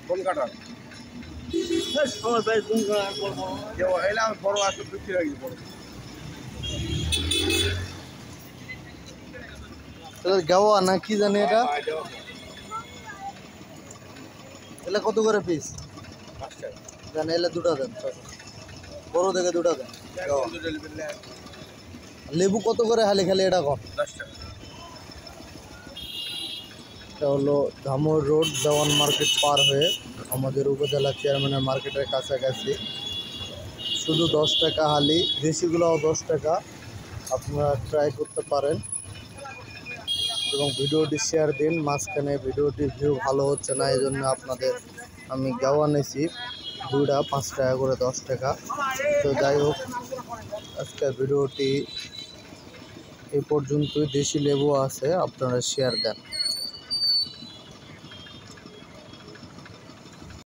কোন কাটা আমার প্রায় কোন এলাম বড় আসলে বিক্রি হয়ে গেছে বড় গাওয়া না কি জানি এটা এলে কত করে পিস জানি এলে দুটা দেন বড় থেকে দুটা দেন লেবু কত করে হালি খালি এটা কম 10 টাকা এটা হলো ধামর রোড দেওয়ান মার্কেট পার হয়ে আমাদের উপজেলা চেয়ারম্যানের মার্কেটের কাছাকাছি শুধু 10 টাকা হালি দেশিগুলোও 10 টাকা আপনারা ট্রাই করতে পারেন এবং ভিডিওটি শেয়ার দিন মাঝখানে ভিডিওটির ভিউ ভালো হচ্ছে না এই জন্য আপনাদের আমি গাওয়া নিয়েছি দুইটা 5 টাকা করে 10 টাকা তো যাই হোক আজকের ভিডিওটি এই পর্যন্তই দেশি লেবু আছে আপনারা শেয়ার দেন।